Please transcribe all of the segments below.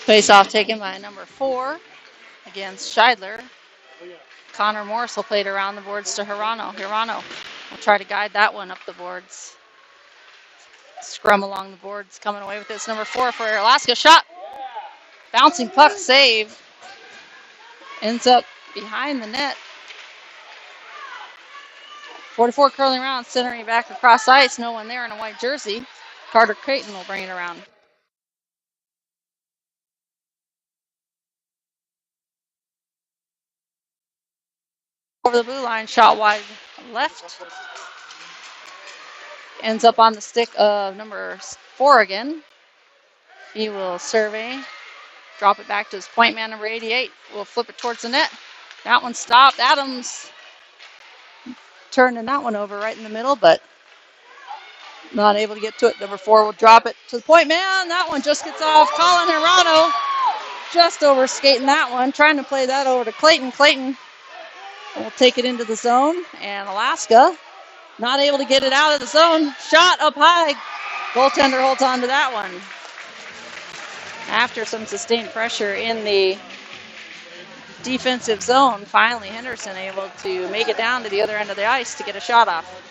Face-off taken by number 4 against Scheidler. Connor Morse will play it around the boards to Hirano. Hirano will try to guide that one up the boards. Scrum along the boards, coming away with this. Number 4 for Alaska. Shot. Bouncing puck save. Ends up behind the net. 44 curling around, centering back across ice. No one there in a white jersey. Carter Creighton will bring it around. Over the blue line, shot wide left. Ends up on the stick of number 4 again. He will survey, drop it back to his point man, number 88. We'll flip it towards the net. That one stopped. Adams turning that one over right in the middle, but not able to get to it. Number 4 will drop it to the point man. That one just gets off. Colin Hirano just over skating that one, trying to play that over to Clayton. Clayton will take it into the zone, and Alaska not able to get it out of the zone. Shot up high. Goaltender holds on to that one. After some sustained pressure in the defensive zone, finally Henderson able to make it down to the other end of the ice to get a shot off.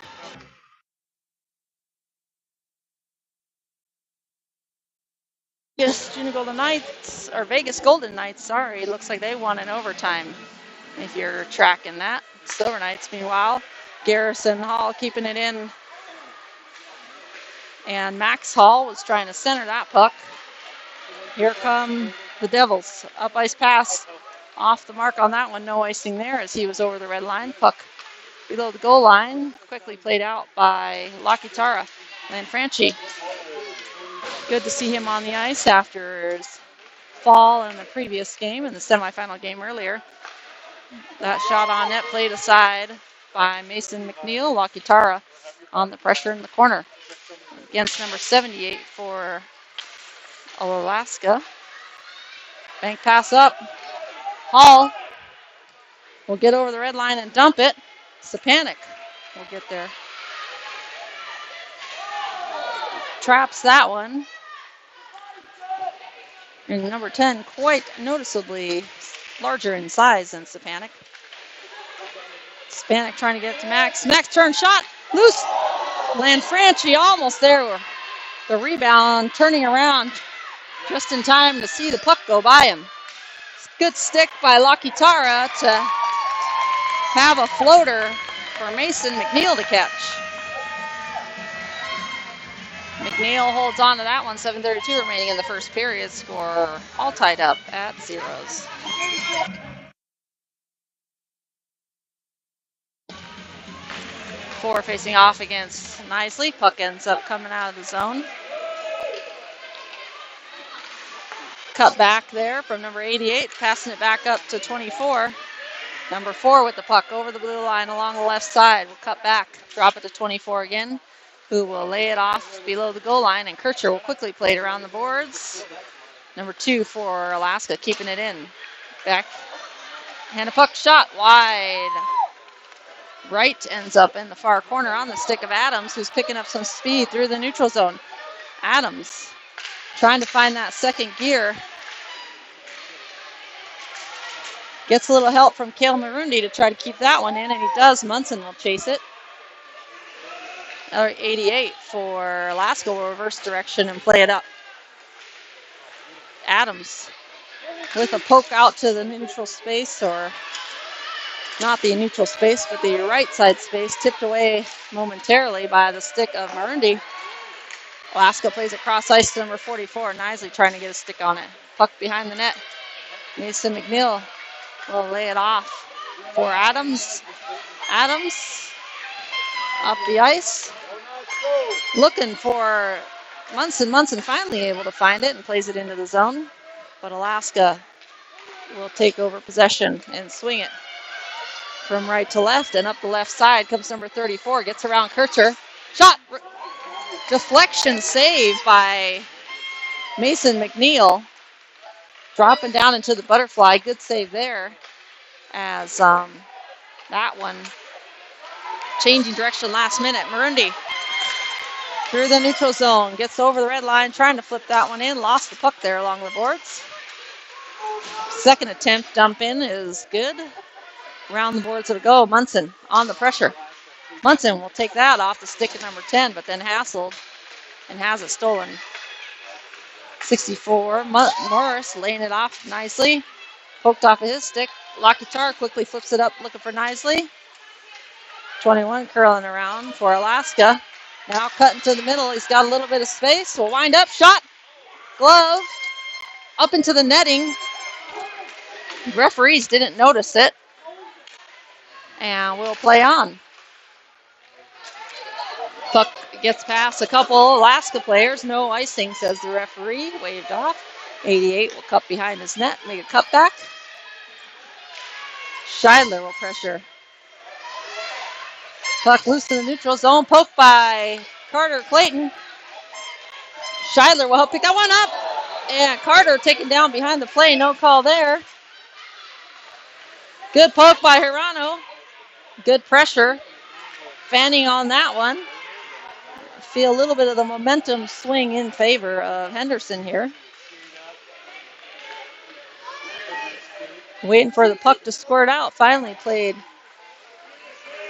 Yes, Junior Golden Knights, or Vegas Golden Knights, sorry, looks like they won in overtime, if you're tracking that. Silver Knights, meanwhile, Garrison Hall keeping it in, and Max Hall was trying to center that puck. Here come the Devils. Up ice pass, off the mark on that one, no icing there as he was over the red line. Puck below the goal line, quickly played out by Lakitara. Lanfranchi. Good to see him on the ice after his fall in the previous game, in the semifinal game earlier. That shot on net played aside by Mason McNeil. Lakitara on the pressure in the corner against number 78 for Alaska. Bank pass up. Hall will get over the red line and dump it. Sapanik will get there. Traps that one. And number 10, quite noticeably larger in size than Sapanik. Sapanik trying to get it to Max. Max turn shot. Loose. Lanfranchi almost there. The rebound, turning around just in time to see the puck go by him. Good stick by Lakitara to have a floater for Mason McNeil to catch. McNeil holds on to that one. 7:32 remaining in the first period. Score all tied up at 0s. Four facing off against Knisley. Puck ends up coming out of the zone. Cut back there from number 88, passing it back up to 24. Number 4 with the puck over the blue line along the left side. Will cut back, drop it to 24 again, who will lay it off below the goal line, and Kircher will quickly play it around the boards. Number 2 for Alaska, keeping it in. Back, hand a puck shot wide. Right ends up in the far corner on the stick of Adams, who's picking up some speed through the neutral zone. Adams trying to find that second gear. Gets a little help from Cale Marundi to try to keep that one in, and he does. Munson will chase it. Another 88 for Alaska will reverse direction and play it up. Adams with a poke out to the neutral space, or not the neutral space, but the right side space, tipped away momentarily by the stick of Marundi. Alaska plays it cross ice to number 44. Knisley trying to get a stick on it. Puck behind the net. Mason McNeil will lay it off for Adams. Adams up the ice. Looking for Munson. Munson finally able to find it and plays it into the zone. But Alaska will take over possession and swing it from right to left. And up the left side comes number 34. Gets around Kircher. Shot. Deflection save by Mason McNeil. Dropping down into the butterfly. Good save there. As that one changing direction last minute. Marundi through the neutral zone. Gets over the red line. Trying to flip that one in. Lost the puck there along the boards. Second attempt dump in is good. Around the boards it'll go. Munson on the pressure. Munson will take that off the stick of number 10, but then hassled and has it stolen. 64, Morris laying it off nicely. Poked off of his stick. Lockhart quickly flips it up looking for Knisley. 21 curling around for Alaska. Now cutting to the middle. He's got a little bit of space. Will wind up. Shot. Glove. Up into the netting. Referees didn't notice it. And we'll play on. Puck gets past a couple Alaska players. No icing, says the referee. Waved off. 88 will cut behind his net. Make a cutback. Scheidler will pressure. Puck loose to the neutral zone. Poked by Carter Clayton. Scheidler will help pick that one up. And Carter taken down behind the play. No call there. Good poke by Hirano. Good pressure. Fanning on that one. Feel a little bit of the momentum swing in favor of Henderson here. Waiting for the puck to squirt out. Finally played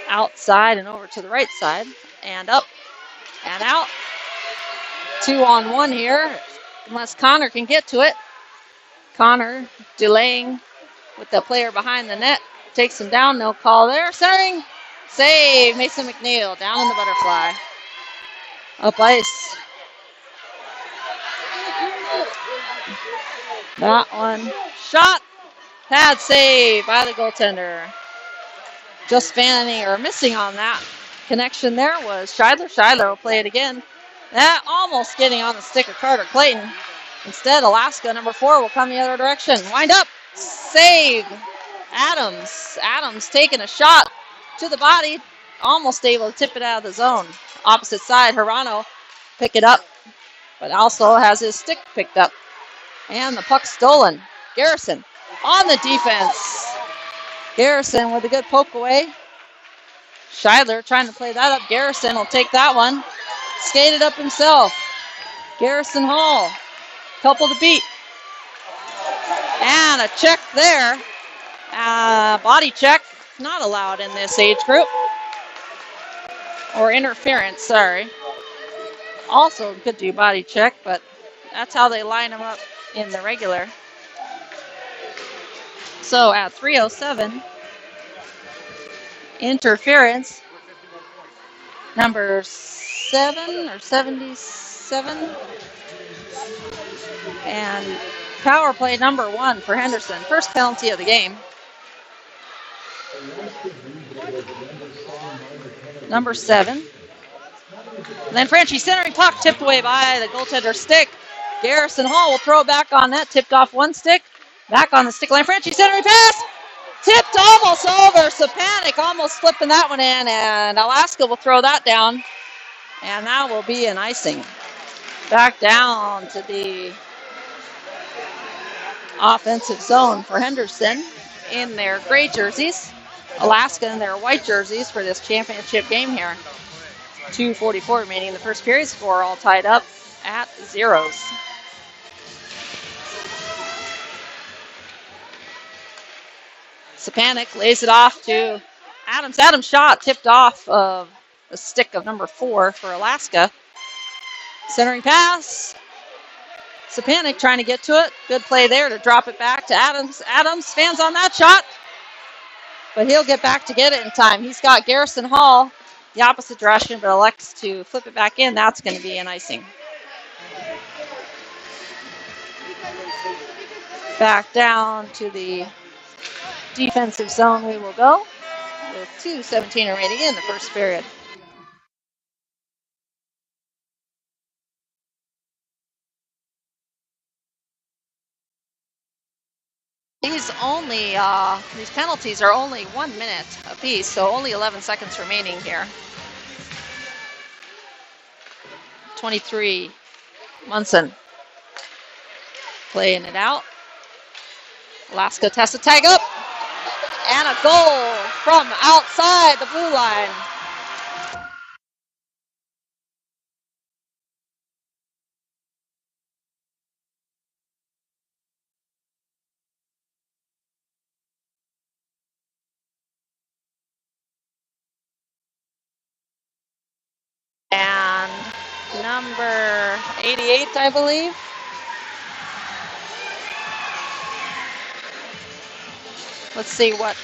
outside and over to the right side. And up and out. 2-on-1 here. Unless Connor can get to it. Connor delaying with the player behind the net. Takes him down. No call there. Centering. Save. Mason McNeil down in the butterfly. Up ice. That one. Shot. Pad save by the goaltender. Just fanning or missing on that connection there was Scheidler. Scheidler will play it again. That almost getting on the stick of Carter Clayton. Instead, Alaska, number 4, will come the other direction. Wind up. Save. Adams. Adams taking a shot to the body. Almost able to tip it out of the zone. Opposite side, Hirano pick it up, but also has his stick picked up. And the puck stolen. Garrison on the defense. Garrison with a good poke away. Scheidler trying to play that up. Garrison will take that one. Skated up himself. Garrison Hall. Couple to beat. And a check there. Body check. Not allowed in this age group. Or interference, sorry. Also could do body check, but that's how they line them up in the regular. So at 3:07, interference, number 7 or 77, and power play number 1 for Henderson. First penalty of the game. Number 7. Lanfranchi centering puck, tipped away by the goaltender's stick. Garrison Hall will throw it back on net, tipped off one stick. Back on the stick, Lanfranchi centering pass. Tipped almost over. Sapanic almost flipping that one in, and Alaska will throw that down. And that will be an icing. Back down to the offensive zone for Henderson in their gray jerseys. Alaska in their white jerseys for this championship game here. 2:44 remaining in the first period. Score all tied up at 0s. Sapanic lays it off to Adams. Adams shot tipped off of the stick of number 4 for Alaska. Centering pass. Sapanic trying to get to it. Good play there to drop it back to Adams. Adams fans on that shot, but he'll get back to get it in time. He's got Garrison Hall the opposite direction, but elects to flip it back in. That's going to be an icing. Back down to the defensive zone we will go with 2:17 remaining in the first period. These penalties are only 1 minute apiece, so only 11 seconds remaining here. 23, Munson playing it out. Alaska has to tag up, and a goal from outside the blue line. number 88, I believe. Let's see what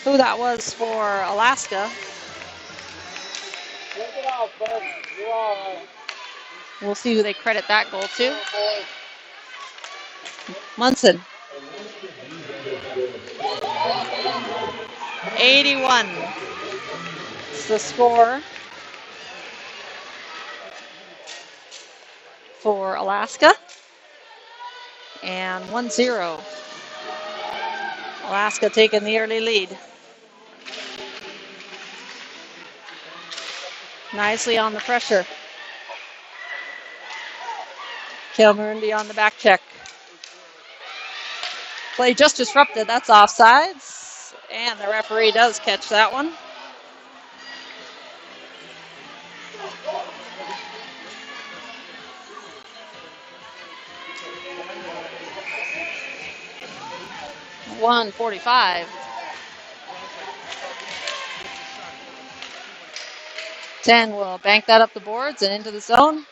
who that was for Alaska. We'll see who they credit that goal to. Munson. 81. It's the score for Alaska. And 1-0. Alaska taking the early lead. Nicely on the pressure. Kilmarindy on the back check. Play just disrupted. That's offsides. And the referee does catch that one. .145. 10 will bank that up the boards and into the zone.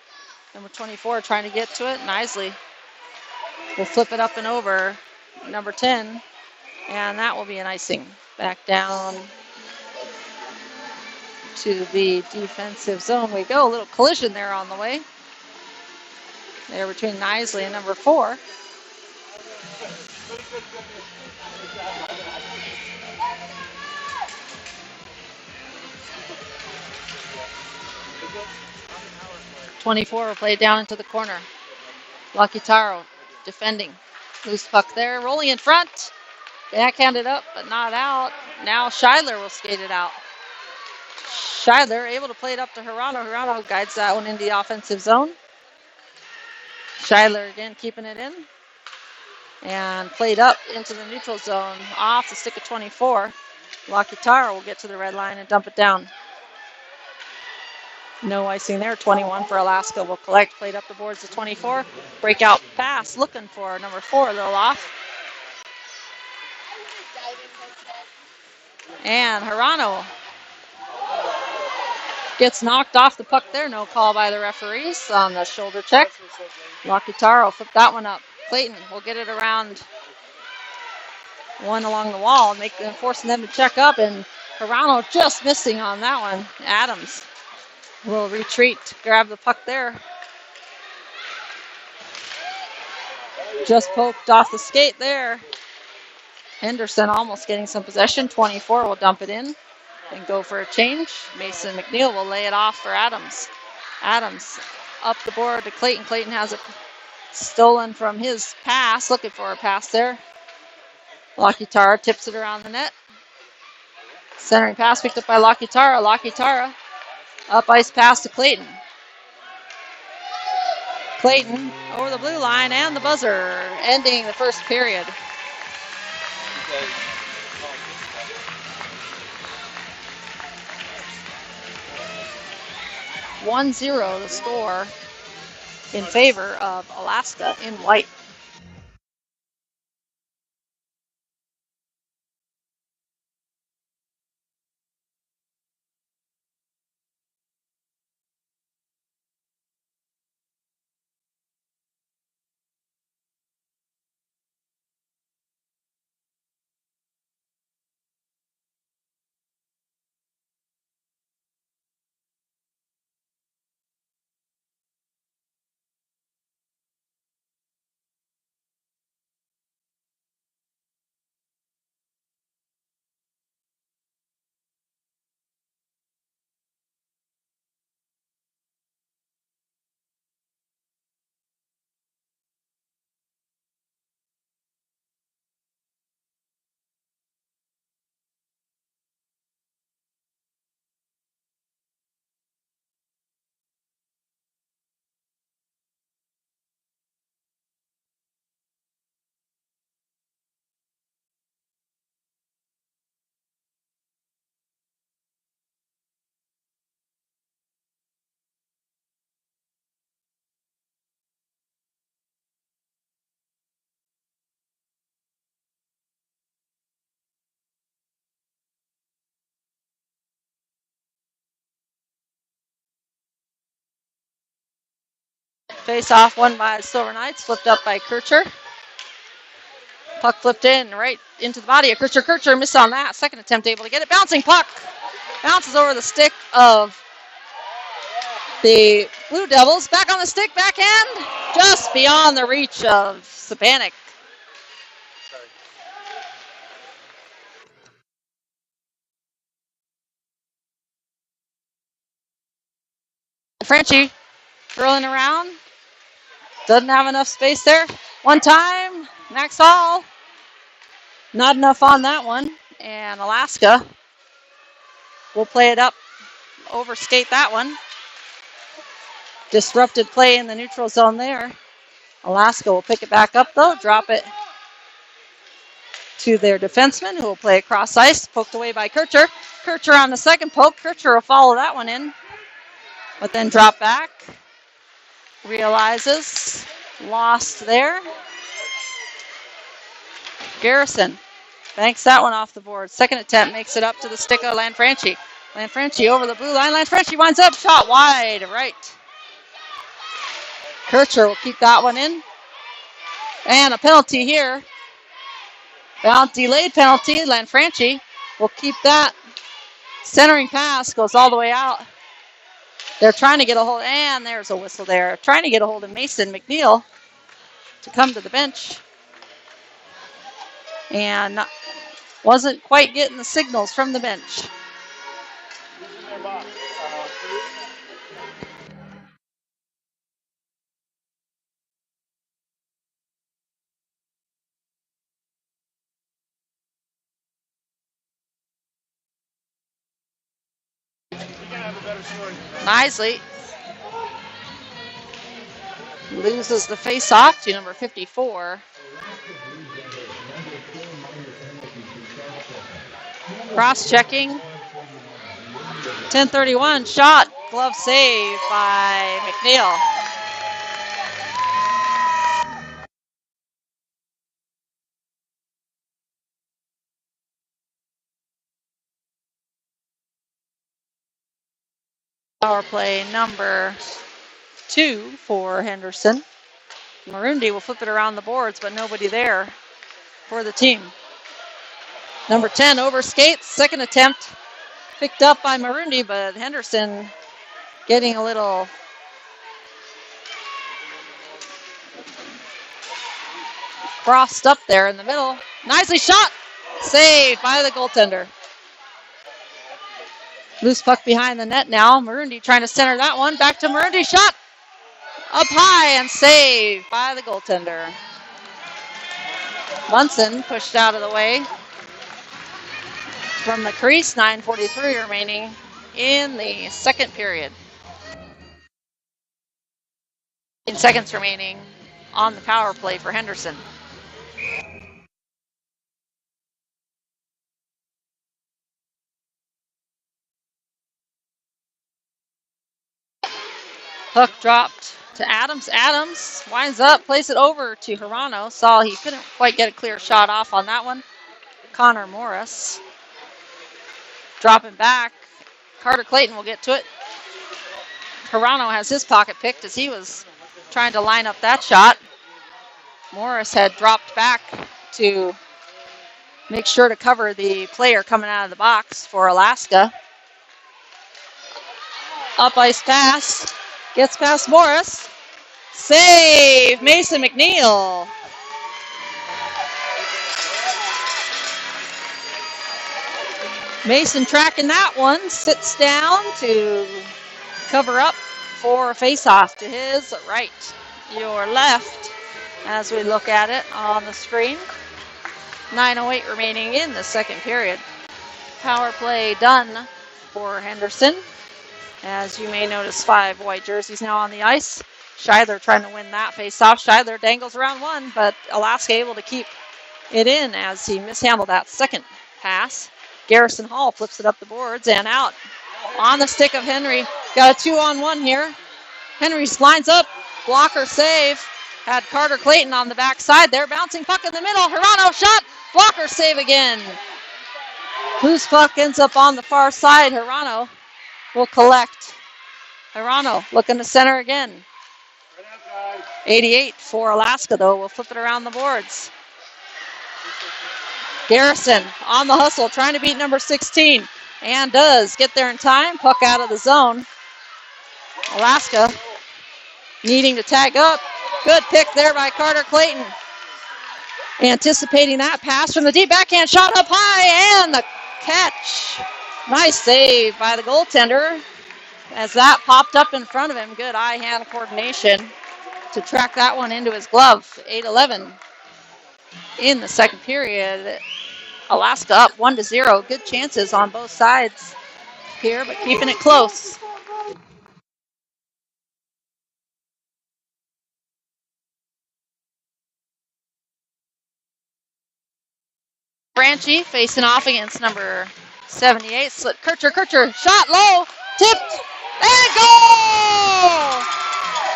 Number 24 trying to get to it. Knisley will flip it up and over number 10. And that will be an icing. Back down to the defensive zone we go. A little collision there on the way. There between Knisley and number 4. .24 will play it down into the corner. Lucky Taro defending. Loose puck there. Rolling in front. Backhanded up, but not out. Now Scheidler will skate it out. Scheidler able to play it up to Hirano. Hirano guides that one into the offensive zone. Scheidler again keeping it in. And played up into the neutral zone off the stick of 24. Lakitaro will get to the red line and dump it down. No icing there. 21 for Alaska will collect. Played up the boards to 24. Breakout pass looking for number 4, a little off. And Hirano gets knocked off the puck there. No call by the referees on the shoulder check. Lakitaro flipped that one up. Clayton will get it around one along the wall, forcing them to check up, and Hirano just missing on that one. Adams will retreat, grab the puck there. Just poked off the skate there. Henderson almost getting some possession. 24 will dump it in and go for a change. Mason McNeil will lay it off for Adams. Adams up the board to Clayton. Clayton has it stolen from his pass. Looking for a pass there. Lakitara tips it around the net. Centering pass picked up by Lakitara. Lakitara up ice pass to Clayton. Clayton over the blue line and the buzzer, ending the first period. .1-0 the score in favor of Alaska in white. Face off won by Silver Knights, flipped up by Kircher. Puck flipped in right into the body of Kircher. Kircher missed on that. Second attempt able to get it. Bouncing puck. Bounces over the stick of the Blue Devils. Back on the stick, backhand. Just beyond the reach of Sapanik. Frenchie rolling around. Doesn't have enough space there. One time. Max Hall. Not enough on that one. And Alaska will play it up. Overskate that one. Disrupted play in the neutral zone there. Alaska will pick it back up though. Drop it to their defenseman who will play across ice. Poked away by Kircher. Kircher on the second poke. Kircher will follow that one in. But then drop back. Realizes. Lost there. Garrison banks that one off the board. Second attempt makes it up to the stick of Lanfranchi. Lanfranchi over the blue line. Lanfranchi winds up. Shot wide right. Kircher will keep that one in. And a penalty here. Delayed penalty. Lanfranchi will keep that. Centering pass goes all the way out. They're trying to get a hold, and there's a whistle there. Trying to get a hold of Mason McNeil to come to the bench. And wasn't quite getting the signals from the bench. Knisley loses the face-off to number 54. Cross-checking. 10:31 shot. Glove save by McNeil. Power play number 2 for Henderson. Marundi will flip it around the boards, but nobody there for the team. Number 10 overskates. Second attempt picked up by Marundi, but Henderson getting a little crossed up there in the middle. Nicely shot. Saved by the goaltender. Loose puck behind the net now. Marundi trying to center that one. Back to Marundi. Shot up high and saved by the goaltender. Munson pushed out of the way from the crease. 9:43 remaining in the second period. 10 seconds remaining on the power play for Henderson. Puck dropped to Adams. Adams winds up, plays it over to Hirano. Saw he couldn't quite get a clear shot off on that one. Connor Morris dropping back. Carter Clayton will get to it. Hirano has his pocket picked as he was trying to line up that shot. Morris had dropped back to make sure to cover the player coming out of the box for Alaska. Up ice pass. Gets past Morris. Save, Mason McNeil. Mason tracking that one. Sits down to cover up for a face-off to his right. Your left as we look at it on the screen. 9:08 remaining in the second period. Power play done for Henderson. As you may notice, 5 white jerseys now on the ice. Scheidler trying to win that face-off. Scheidler dangles around one, but Alaska able to keep it in as he mishandled that second pass. Garrison Hall flips it up the boards and out on the stick of Henry. Got a 2-on-1 here. Henry lines up. Blocker save. Had Carter Clayton on the backside there. Bouncing puck in the middle. Hirano shot. Blocker save again. Loose puck ends up on the far side. Hirano will collect. Hirano looking to center again. 88 for Alaska, though. We'll flip it around the boards. Garrison on the hustle, trying to beat number 16. And does get there in time. Puck out of the zone. Alaska needing to tag up. Good pick there by Carter Clayton. Anticipating that pass from the deep backhand shot up high, and the catch. Nice save by the goaltender as that popped up in front of him. Good eye-hand coordination to track that one into his glove. 8-11 in the second period. Alaska up 1-0. Good chances on both sides here, but keeping it close. Franchi facing off against number 78. Kircher, shot low, tipped, and goal!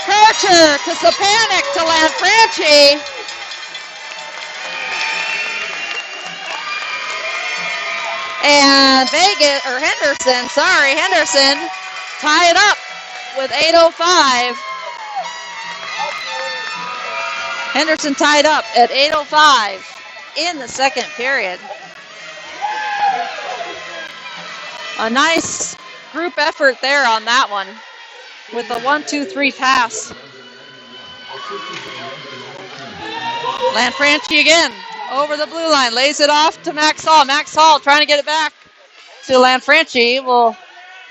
Kircher to Sapanic to Lanfranchi. And Henderson tie it up with 8:05. Henderson tied up at 8:05 in the second period. A nice group effort there on that one with a 1-2-3 pass. Lanfranchi again over the blue line, lays it off to Max Hall. Max Hall trying to get it back to Lanfranchi. Well,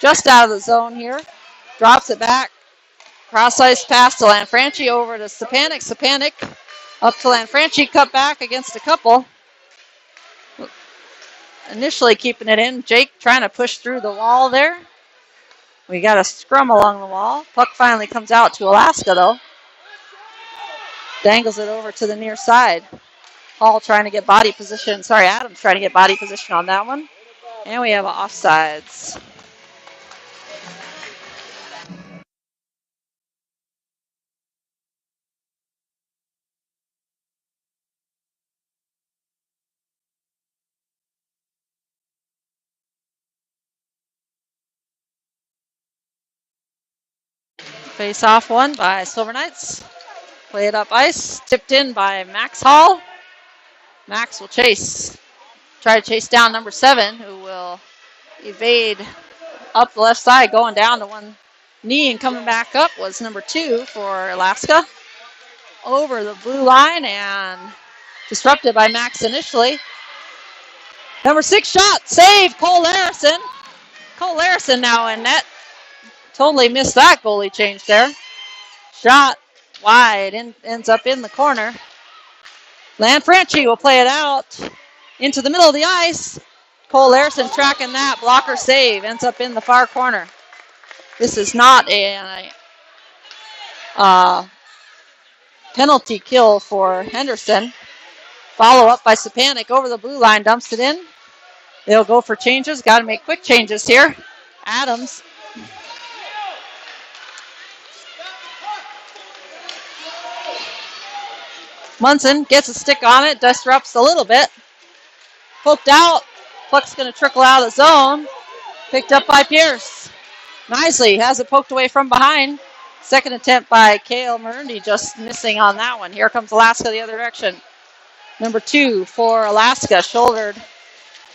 just out of the zone here. Drops it back. Cross-ice pass to Lanfranchi over to Sapanic. Sapanic up to Lanfranchi, cut back against a couple. Initially keeping it in. Jake trying to push through the wall there. We got a scrum along the wall. Puck finally comes out to Alaska, though. Dangles it over to the near side. Hall trying to get body position. Adams trying to get body position on that one. And we have offsides. Face off one by Silver Knights. Play it up ice. Tipped in by Max Hall. Max will chase. Try to chase down number 7, who will evade up the left side, going down to one knee and coming back up was number 2 for Alaska. Over the blue line and disrupted by Max initially. Number 6 shot. Save Cole Larison. Cole Larison now in net. Totally missed that goalie change there. Shot wide, ends up in the corner. Lanfranchi will play it out into the middle of the ice. Cole Larison tracking that. Blocker save, ends up in the far corner. This is not a penalty kill for Henderson. Follow up by Sapanic over the blue line, dumps it in. They'll go for changes. Got to make quick changes here. Adams. Munson gets a stick on it, disrupts a little bit. Poked out. Puck's going to trickle out of the zone. Picked up by Pierce. Knisley has it poked away from behind. Second attempt by Cale Marundi, just missing on that one. Here comes Alaska the other direction. Number 2 for Alaska, shouldered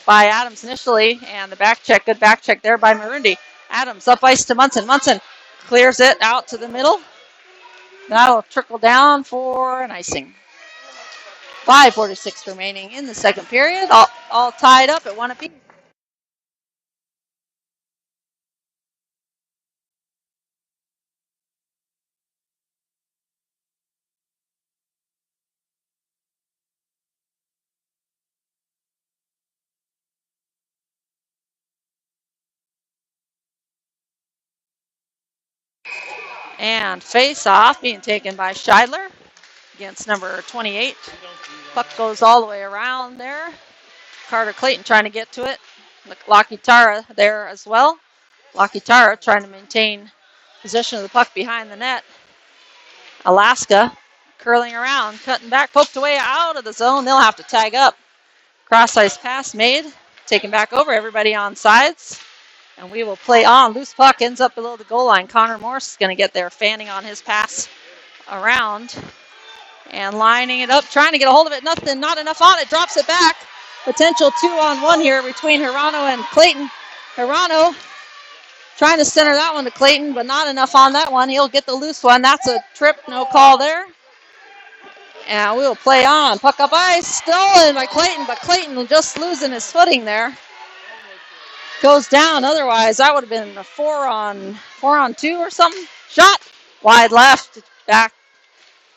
by Adams initially, and the back check, good back check there by Marundi. Adams up ice to Munson. Munson clears it out to the middle. That'll trickle down for an icing. 5:46 remaining in the second period. All tied up at 1 apiece. And face off being taken by Scheidler against number 28. Puck goes all the way around there. Carter Clayton trying to get to it. Lakitara there as well. Lakitara trying to maintain possession of the puck behind the net. Alaska curling around, cutting back, poked away out of the zone. They'll have to tag up. Cross-ice pass made, taken back over, everybody on sides. And we will play on. Loose puck ends up below the goal line. Connor Morse is going to get there, fanning on his pass around and lining it up, trying to get a hold of it. Nothing, not enough on it. Drops it back. Potential 2-on-1 here between Hirano and Clayton. Hirano trying to center that one to Clayton, but not enough on that one. He'll get the loose one. That's a trip, no call there. And we'll play on. Puck up ice, stolen by Clayton, but Clayton just losing his footing there. Goes down. Otherwise, that would have been a 4-on-2 or something. Shot wide left, back,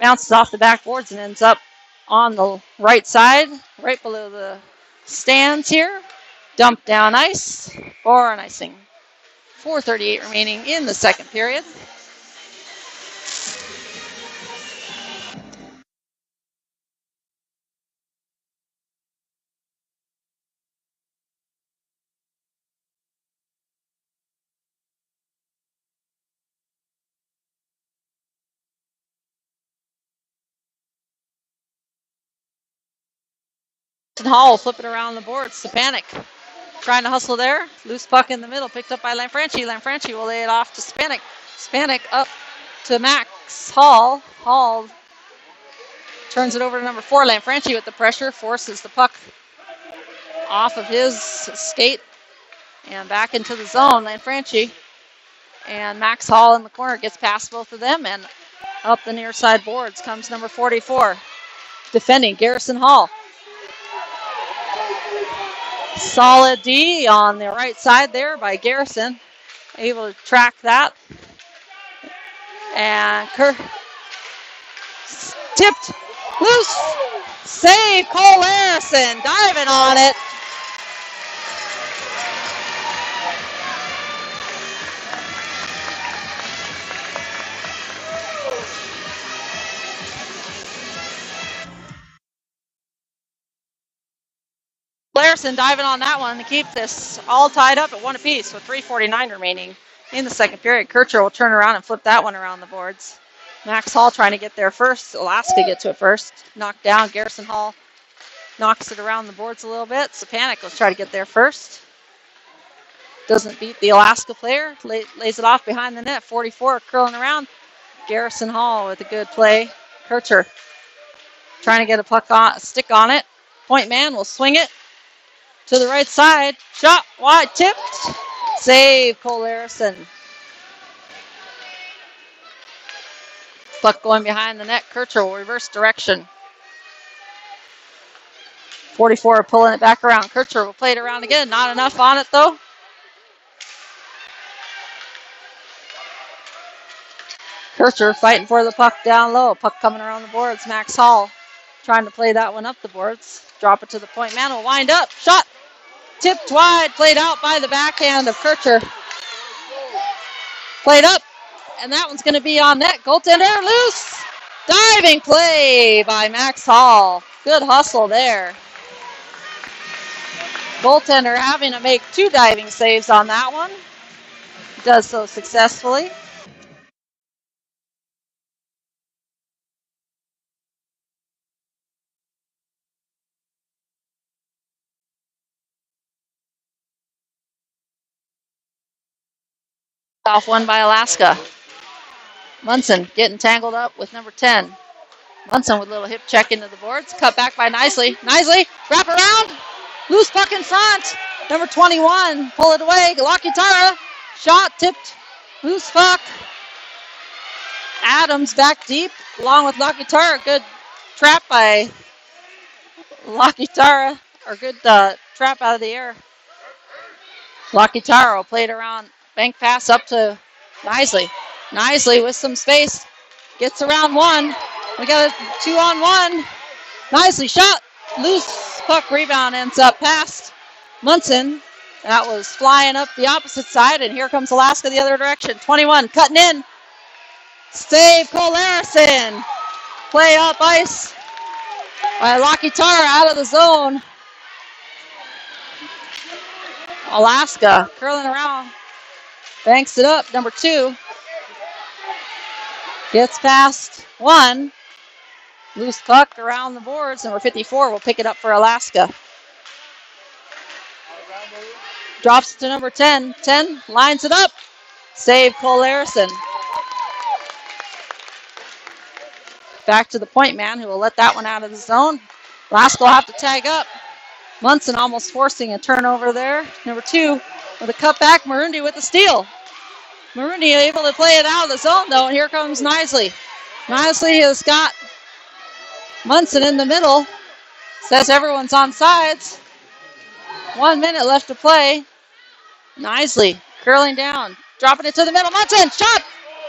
bounces off the backboards and ends up on the right side, right below the stands here. Dumped down ice for an icing. 4:38 remaining in the second period. Hall will flip it around the board. Stepanek trying to hustle there. Loose puck in the middle, picked up by Lanfranchi. Lanfranchi will lay it off to Stepanek. Stepanek up to Max Hall. Hall turns it over to number 4. Lanfranchi with the pressure, forces the puck off of his skate and back into the zone. Lanfranchi and Max Hall in the corner gets past both of them, and up the near side boards comes number 44, defending Garrison Hall. Solid D on the right side there by Garrison. Able to track that. And tipped, loose, save, Cole Harrison diving on it. Larson diving on that one to keep this all tied up at 1 apiece with 3:49 remaining in the second period. Kircher will turn around and flip that one around the boards. Max Hall trying to get there first. Alaska get to it first. Knocked down. Garrison Hall knocks it around the boards a little bit. Stepanek will try to get there first. Doesn't beat the Alaska player. Lays it off behind the net. 44 curling around. Garrison Hall with a good play. Kircher trying to get a stick on it. Point man will swing it to the right side. Shot wide, tipped. Save, Cole Harrison. Puck going behind the net. Kircher will reverse direction. 44 pulling it back around. Kircher will play it around again. Not enough on it though. Kircher fighting for the puck down low. Puck coming around the boards. Max Hall trying to play that one up the boards. Drop it to the point man. Will wind up. Shot. Tipped wide. Played out by the backhand of Kircher. Played up. And that one's going to be on net. Goaltender loose. Diving play by Max Hall. Good hustle there. Goaltender having to make 2 diving saves on that one. Does so successfully. Off one by Alaska. Munson getting tangled up with number 10. Munson with a little hip check into the boards. Cut back by Knisley. Knisley, wrap around. Loose puck in front. Number 21, pull it away. Lakitara, shot, tipped. Loose puck. Adams back deep along with Lakitara. Good trap by Lakitara. Or good trap out of the air. Lakitara will play it around. Bank pass up to Knisley. Knisley with some space. Gets around one. We got a 2-on-1. Knisley shot. Loose puck rebound ends up past Munson. That was flying up the opposite side, and here comes Alaska the other direction. 21 cutting in. Save Cole Harrison. Play up ice by Lakitara out of the zone. Alaska curling around. Banks it up. Number 2 gets past 1. Loose puck around the boards. Number 54 will pick it up for Alaska. Drops it to number 10. 10 lines it up. Save Cole Harrison. back to the point man, who will let that one out of the zone. Alaska will have to tag up. Munson almost forcing a turnover there. Number 2 with a cutback. Marundi with the steal. Marundi able to play it out of the zone, though, and here comes Knisley. Knisley has got Munson in the middle. Says everyone's on sides. 1 minute left to play. Knisley curling down, dropping it to the middle. Munson, shot!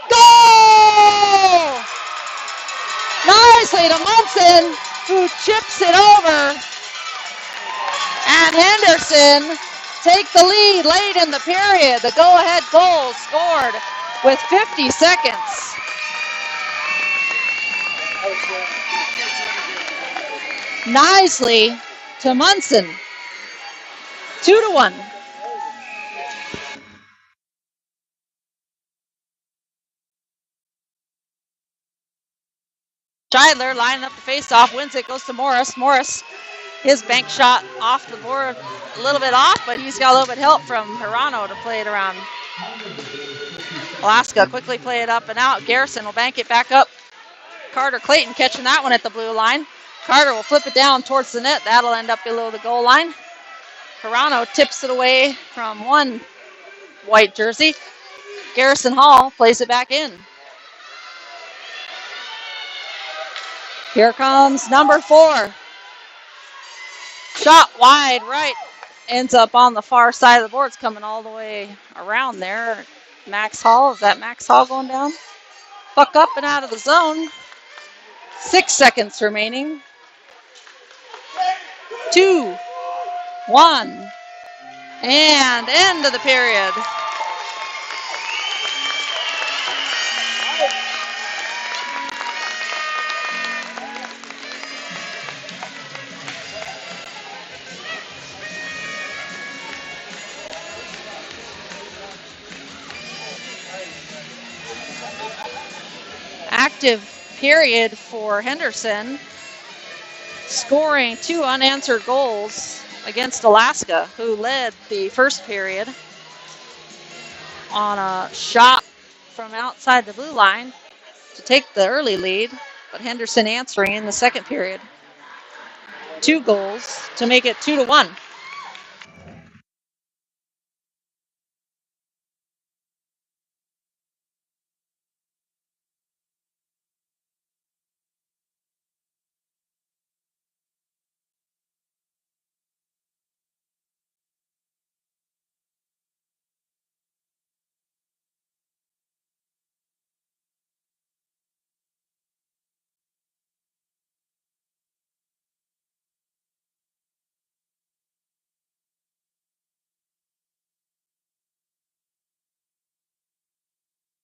Goal! Knisley to Munson, who chips it over. And Henderson take the lead late in the period. The go-ahead goal scored with 50 seconds. Knisley to Munson. 2-1. Scheidler lining up the face-off, wins it, goes to Morris. Morris, his bank shot off the board, a little bit off, but he's got a little bit of help from Hirano to play it around. Alaska quickly play it up and out. Garrison will bank it back up. Carter Clayton catching that one at the blue line. Carter will flip it down towards the net. That'll end up below the goal line. Hirano tips it away from one white jersey. Garrison Hall plays it back in. Here comes number 4. Shot wide right. Ends up on the far side of the boards, coming all the way around there. Max Hall, is that Max Hall going down? Puck up and out of the zone. 6 seconds remaining. 2, 1, and end of the period. Active period for Henderson, scoring 2 unanswered goals against Alaska, who led the first period on a shot from outside the blue line to take the early lead, but Henderson answering in the second period. 2 goals to make it 2-1.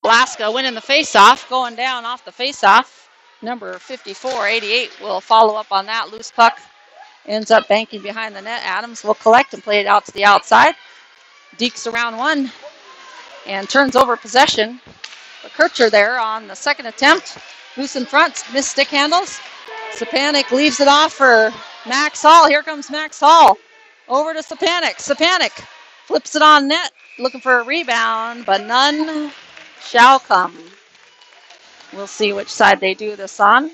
Alaska winning the faceoff, going down off the faceoff. Number 54, 88 will follow up on that. Loose puck ends up banking behind the net. Adams will collect and play it out to the outside. Dekes around one and turns over possession. But Kircher there on the second attempt. Loose in front, missed stick handles. Stepanek leaves it off for Max Hall. Here comes Max Hall. Over to Stepanek. Stepanek flips it on net, looking for a rebound, but none shall come. We'll see which side they do this on.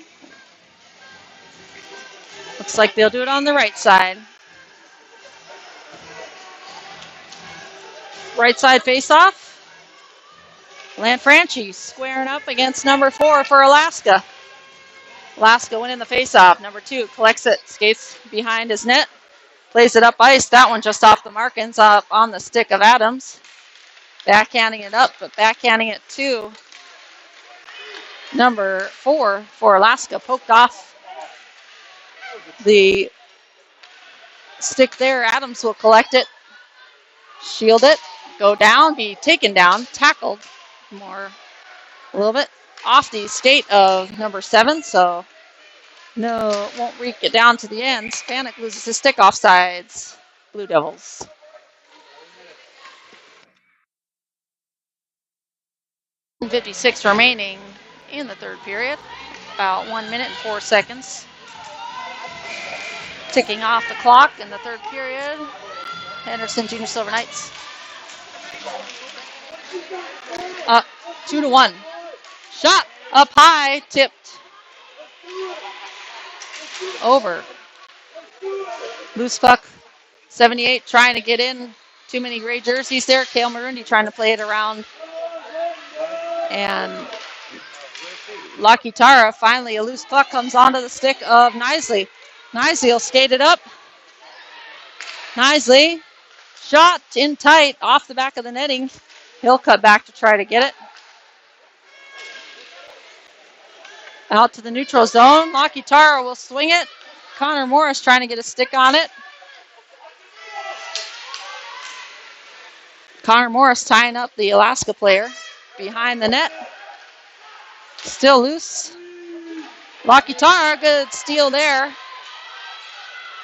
Looks like they'll do it on the right side. Right side face-off. Lanfranchi squaring up against number 4 for Alaska. Alaska winning the face-off. Number 2 collects it, skates behind his net, plays it up ice. That one just off the mark, ends up on the stick of Adams. Backhanding it up, but backhanding it to number 4 for Alaska. Poked off the stick there. Adams will collect it, shield it, go down, be taken down, tackled more a little bit off the skate of number 7, so no, won't reek it down to the end. Spanik loses his stick, offsides, Blue Devils. .56 remaining in the third period. About 1 minute and 4 seconds. Ticking off the clock in the third period. Henderson Junior Silver Knights. 2-1. Shot up high, tipped Over. Loose puck. 78 trying to get in. Too many gray jerseys there. Kale Marundi trying to play it around. And Lucky Tara, finally a loose puck comes onto the stick of Knisley. Knisley will skate it up. Knisley, shot in tight off the back of the netting. He'll cut back to try to get it. Out to the neutral zone. Lucky Tara will swing it. Connor Morris trying to get a stick on it. Connor Morris tying up the Alaska player behind the net. Still loose. Lucky Tara, good steal there.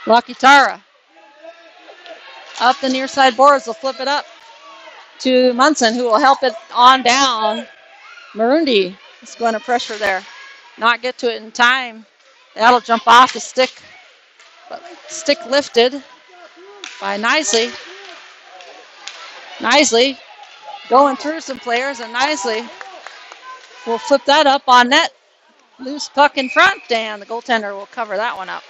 Lucky Tara. Up the near side boards, will flip it up to Munson, who will help it on down. Marundi is going to pressure there. Not get to it in time. That'll jump off the stick. Stick lifted by Knisley. Knisley going through some players, and Knisley will flip that up on net. Loose puck in front, and the goaltender will cover that one up.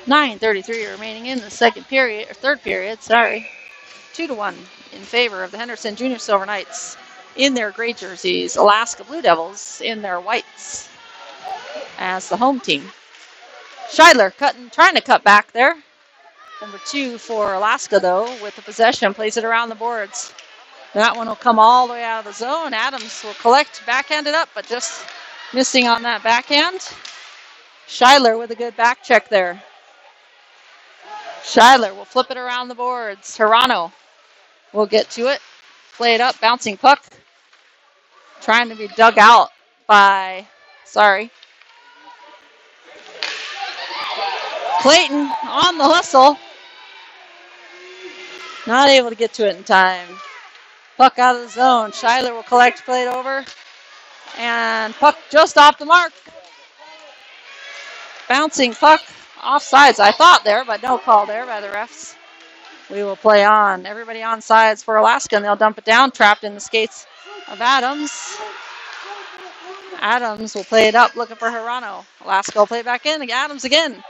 .9:33 remaining in the third period. 2-1 in favor of the Henderson Junior Silver Knights in their gray jerseys. Alaska Blue Devils in their whites as the home team. Scheidler trying to cut back there. Number 2 for Alaska, though, with the possession, plays it around the boards. That one will come all the way out of the zone. Adams will collect, backhand it up, but just missing on that backhand. Scheidler with a good back check there. Scheidler will flip it around the boards. Hirano will get to it. Play it up, bouncing puck. Trying to be dug out by, Clayton on the hustle. Not able to get to it in time. Puck out of the zone. Scheidler will collect, play it over. And puck just off the mark. Bouncing puck. Offsides, I thought there, but no call there by the refs. We will play on. Everybody on sides for Alaska, and they'll dump it down, trapped in the skates of Adams. Adams will play it up, looking for Hirano. Alaska will play it back in. Adams again.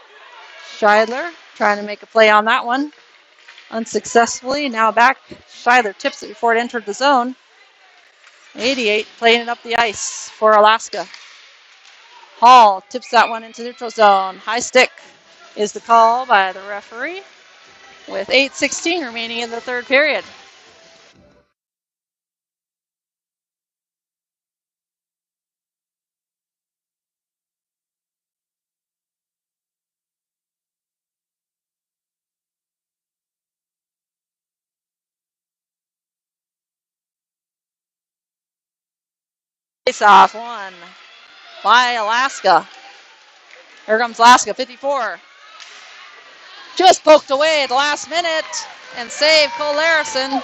Scheidler trying to make a play on that one. Unsuccessfully. Now back. Scheidler tips it before it entered the zone. 88 playing it up the ice for Alaska. Hall tips that one into neutral zone. High stick is the call by the referee with 8:16 remaining in the third period. Face-off one by Alaska. Here comes Alaska, 54. Just poked away at the last minute and saved Cole Larison.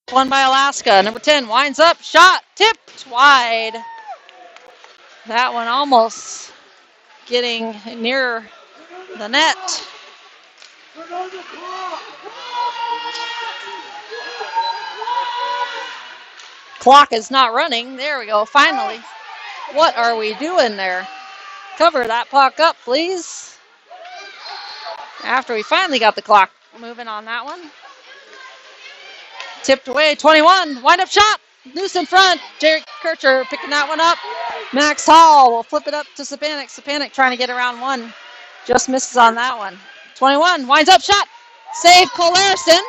One by Alaska. Number 10 winds up, shot, tipped wide. That one almost getting near the net. Clock is not running. There we go, finally. What are we doing there? Cover that puck up, please. After we finally got the clock moving on that one. Tipped away, 21, wind up shot, loose in front. Jake Kircher picking that one up. Max Hall will flip it up to Sapanik. Sapanik trying to get around one. Just misses on that one. 21, winds up shot. Save Cole Larison.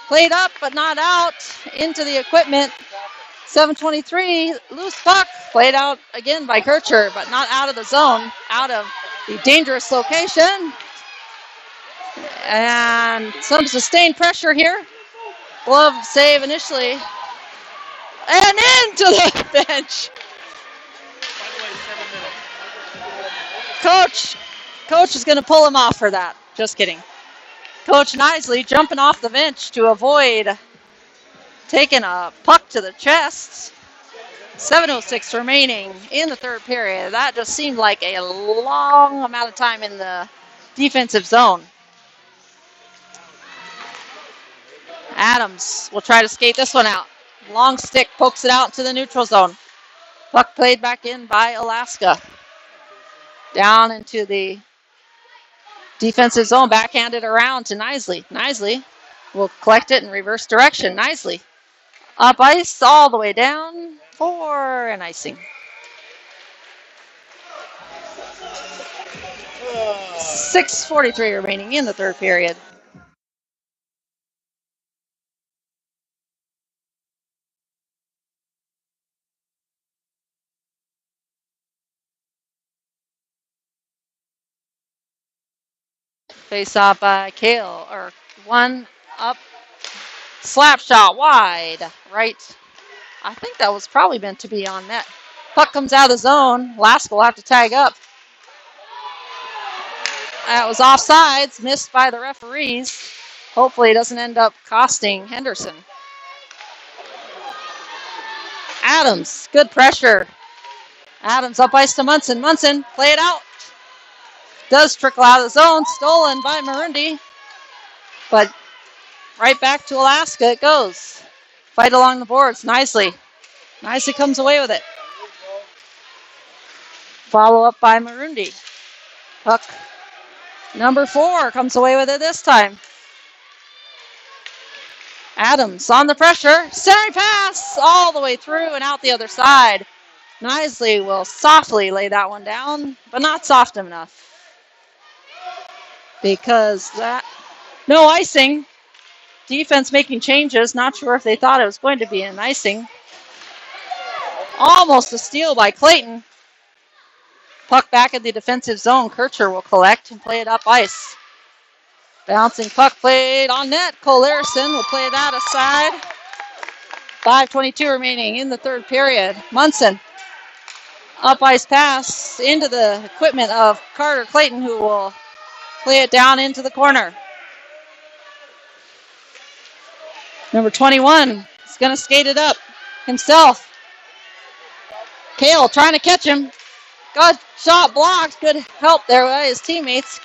Played up but not out into the equipment. 7:23, loose puck. Played out again by Kircher, but not out of the zone. Out of the dangerous location. And some sustained pressure here. Glove save initially. And into the bench. Coach is going to pull him off for that. Just kidding. Coach Knisley jumping off the bench to avoid taking a puck to the chest. 7:06 remaining in the third period. That just seemed like a long amount of time in the defensive zone. Adams will try to skate this one out. Long stick pokes it out to the neutral zone. Puck played back in by Alaska. Down into the defensive zone, backhanded around to Knisley. Knisley will collect it in reverse direction. Knisley up ice all the way down for an icing. 6:43 remaining in the third period. Face off by Kale, or one up, slap shot wide, right. I think that was probably meant to be on net. Puck comes out of the zone. Lasker will have to tag up. That was offsides, missed by the referees. Hopefully it doesn't end up costing Henderson. Adams, good pressure. Adams up ice to Munson. Munson, play it out. Does trickle out of the zone, stolen by Marundi. But right back to Alaska it goes. Fight along the boards, Knisley. Knisley comes away with it. Follow up by Marundi. Puck number 4 comes away with it this time. Adams on the pressure. Centering pass all the way through and out the other side. Knisley will softly lay that one down, but not soft enough. Because that, no icing. Defense making changes. Not sure if they thought it was going to be an icing. Almost a steal by Clayton. Puck back in the defensive zone. Kircher will collect and play it up ice. Bouncing puck played on net. Cole Larison will play that aside. 5:22 remaining in the third period. Munson. Up ice pass into the equipment of Carter Clayton, who will play it down into the corner. Number 21 is going to skate it up himself. Kale trying to catch him. Good shot blocked. Good help there by his teammates.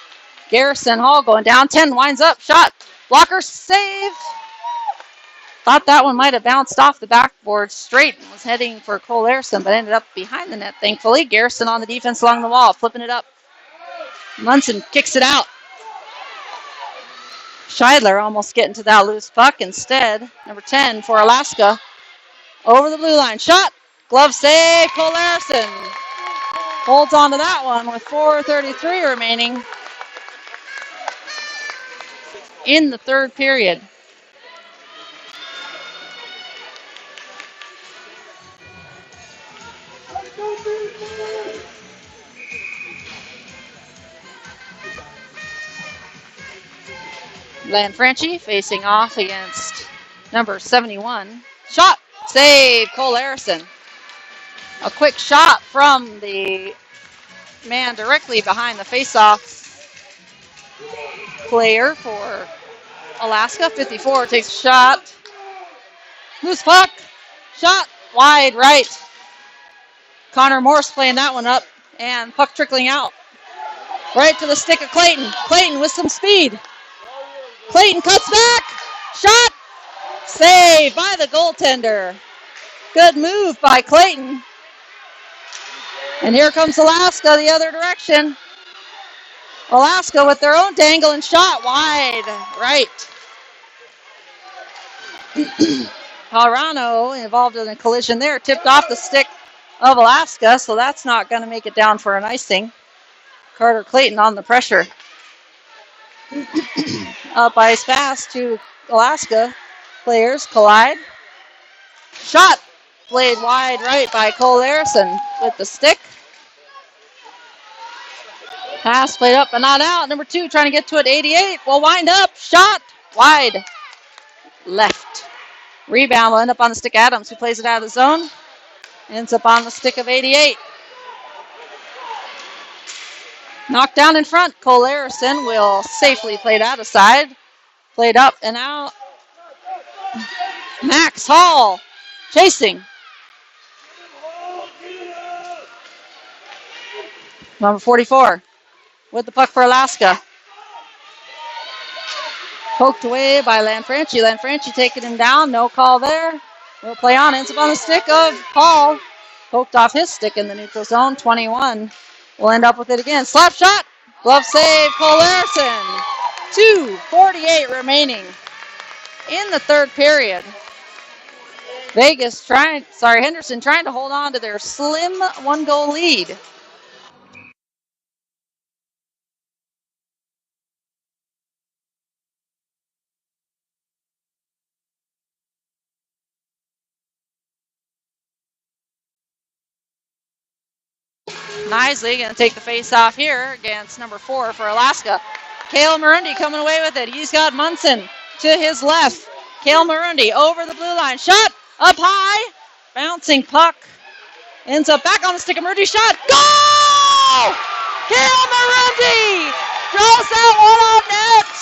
Garrison Hall going down. 10 winds up. Shot. Blocker saved. Thought that one might have bounced off the backboard straight and was heading for Cole Larison, but ended up behind the net, thankfully. Garrison on the defense along the wall, flipping it up. Munson kicks it out. Scheidler almost getting to that loose puck. Instead, number 10 for Alaska. Over the blue line. Shot. Glove save. Cole Larison holds on to that one with 4:33 remaining in the third period. Lanfranchi facing off against number 71. Shot. Save. Cole Larison. A quick shot from the man directly behind the face-off player for Alaska. 54 takes a shot. Loose puck. Shot. Wide right. Connor Morse playing that one up. And puck trickling out. Right to the stick of Clayton. Clayton with some speed. Clayton cuts back. Shot. Saved by the goaltender. Good move by Clayton. And here comes Alaska the other direction. Alaska with their own dangle and shot wide right. Colorado involved in a collision there. Tipped off the stick of Alaska, so that's not going to make it down for an icing. Carter Clayton on the pressure. Up ice pass to Alaska. Players collide. Shot. Played wide right by Cole Larison with the stick. Pass played up but not out. Number 2 trying to get to it. 88 will wind up. Shot. Wide. Left. Rebound will end up on the stick of Adams, who plays it out of the zone. Ends up on the stick of 88. Knocked down in front. Cole Larison will safely play that aside. Played up and out. Max Hall chasing. Number 44 with the puck for Alaska. Poked away by Lanfranchi. Lanfranchi taking him down. No call there. We'll play on. Ends up on the stick of Hall. Poked off his stick in the neutral zone. 21. We'll end up with it again. Slap shot. Glove save. Cole Larson. 2:48 remaining in the third period. Henderson trying to hold on to their slim 1-goal lead. Knisley going to take the face off here against number 4 for Alaska. Cale Marundi coming away with it. He's got Munson to his left. Cale Marundi over the blue line. Shot up high. Bouncing puck. Ends up back on the stick of Marundi. Shot. Goal! Cale Marundi draws that one on net.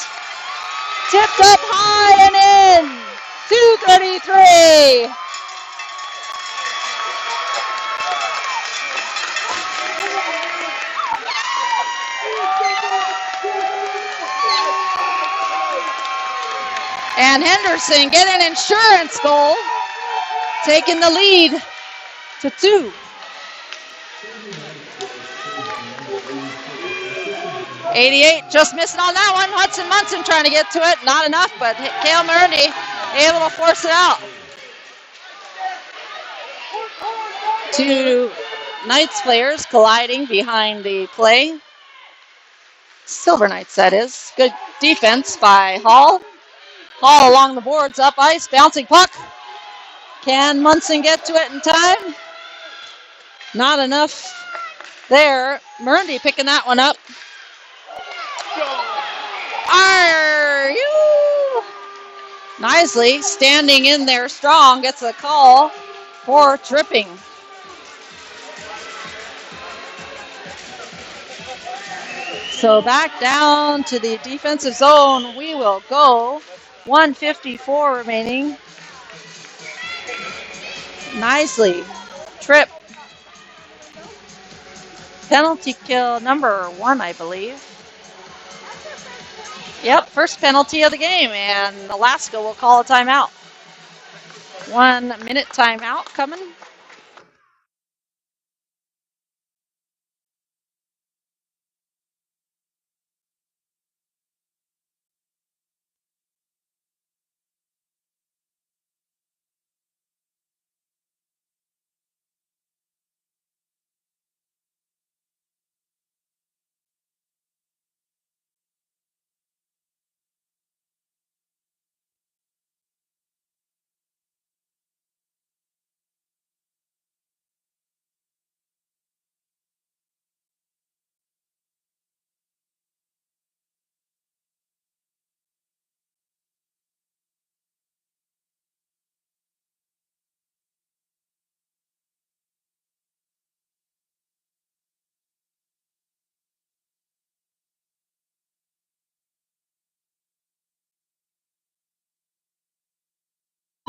Tipped up high and in. 2:33. And Henderson get an insurance goal, taking the lead to 2. '88 just missing on that one. Hudson Munson trying to get to it. Not enough, but Cale Marundi able to force it out. 2 Knights players colliding behind the play. Silver Knights, that is. Good defense by Hall. Hall along the boards, up ice, bouncing puck. Can Munson get to it in time? Not enough there. Marundi picking that one up. Are you? Knisley standing in there strong, gets a call for tripping. So back down to the defensive zone we will go. 1:54 remaining. Knisley, trip. Penalty kill number 1, I believe. Yep, first penalty of the game, and Alaska will call a timeout. 1 minute timeout coming.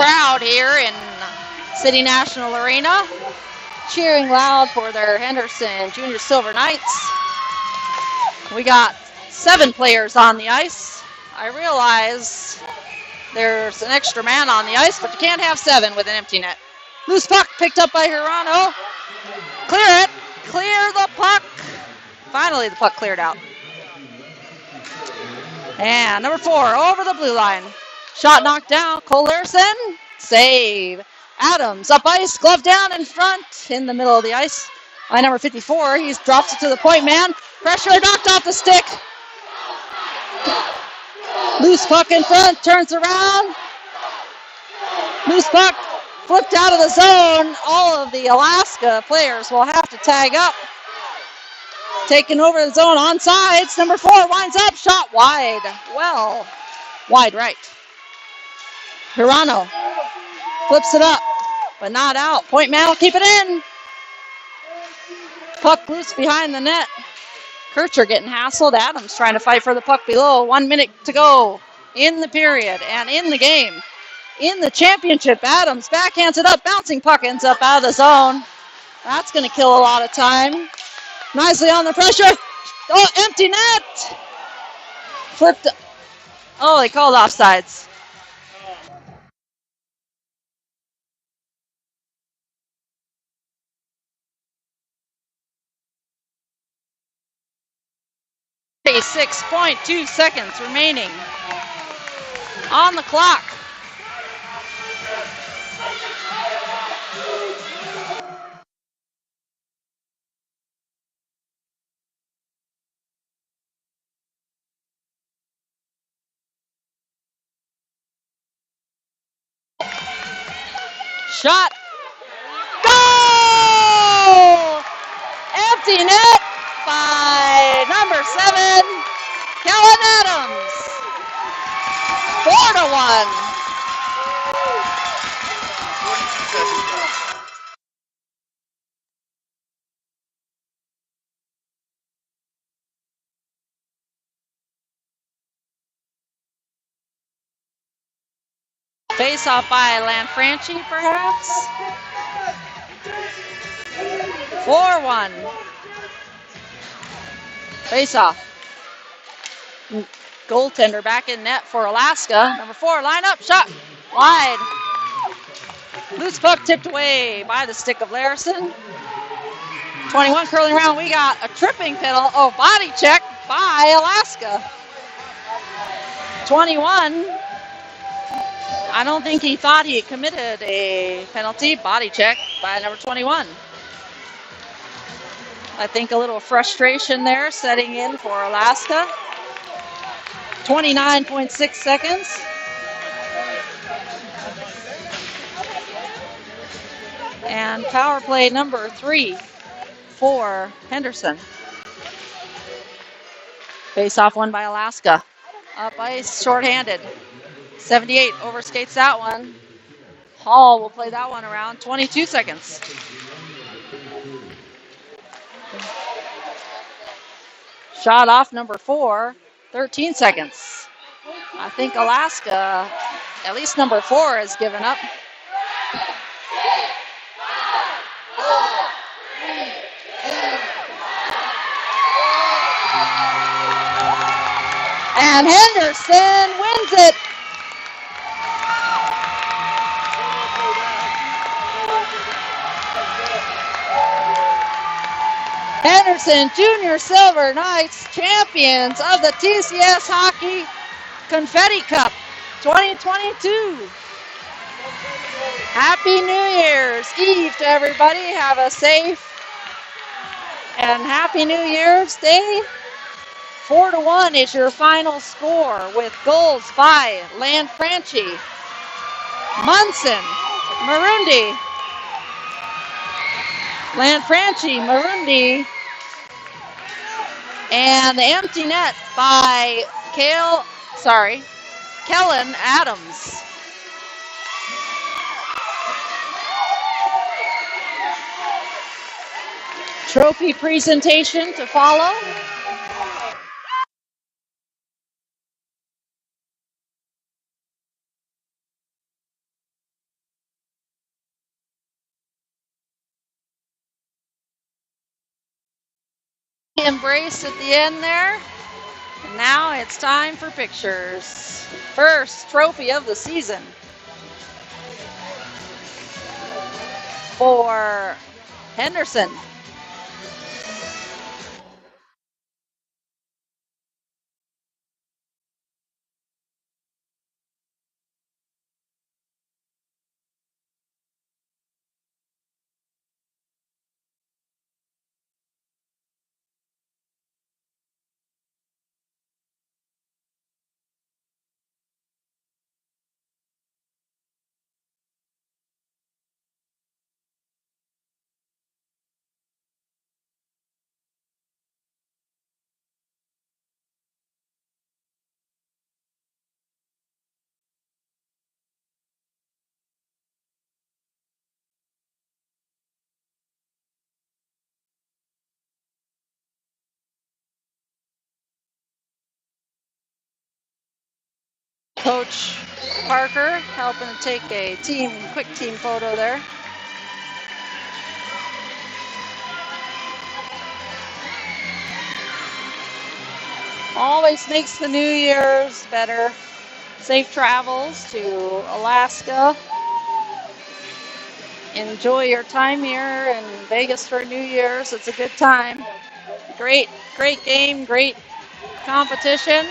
Crowd here in City National Arena, cheering loud for their Henderson Junior Silver Knights. We got 7 players on the ice. I realize there's an extra man on the ice, but you can't have 7 with an empty net. Loose puck picked up by Hirano. Clear it. Clear the puck. Finally, the puck cleared out. And number 4 over the blue line. Shot knocked down. Cole Larson. Save. Adams up ice. Glove down in front. In the middle of the ice. By number 54. He drops it to the point man. Pressure knocked off the stick. Loose puck in front. Turns around. Loose puck. Flipped out of the zone. All of the Alaska players will have to tag up. Taking over the zone on sides. Number 4 winds up. Shot wide. Well, wide right. Hirano flips it up, but not out. Point man will keep it in. Puck loose behind the net. Kircher getting hassled. Adams trying to fight for the puck below. 1 minute to go in the period and in the game. In the championship, Adams backhands it up, bouncing puck ends up out of the zone. That's going to kill a lot of time. Nicely on the pressure. Oh, empty net. Flipped. Oh, they called offsides. Okay, 6.2 seconds remaining on the clock. Shot. Goal! Empty net by number 7, Kellen Adams. 4-1. Face off by Lanfranchi, perhaps. 4-1. Face off. Goaltender back in net for Alaska. Number 4, line up, shot. Wide. Loose puck tipped away by the stick of Larison. 21 curling around. We got a tripping penalty. Oh, body check by Alaska. 21. I don't think he thought he committed a penalty. Body check by number 21. I think a little frustration there setting in for Alaska. 29.6 seconds. And power play number 3 for Henderson. Face off won by Alaska. Up ice, shorthanded. 78 overskates that one. Hall will play that one around. 22 seconds. Shot off number 4. 13 seconds. I think Alaska, at least number 4, has given up. And Henderson wins it. Henderson Junior Silver Knights, champions of the TCS Hockey Confetti Cup 2022. Happy New Year's Eve to everybody. Have a safe and happy New Year's Day. 4-1 is your final score with goals by Lanfranchi, Munson, Marundi, Lanfranchi, Marundi, and the empty net by Kellen Adams. Trophy presentation to follow. Embrace at the end there. And now it's time for pictures. First trophy of the season for Henderson. Coach Parker helping to take a quick team photo there. Always makes the New Year's better. Safe travels to Alaska. Enjoy your time here in Vegas for New Year's. It's a good time. Great game, great competition.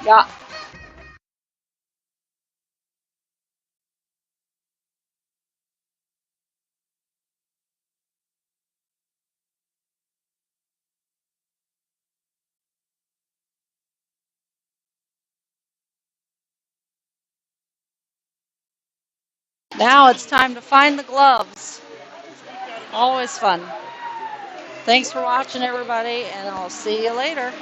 Yeah. Now it's time to find the gloves. Always fun. Thanks for watching, everybody, and I'll see you later.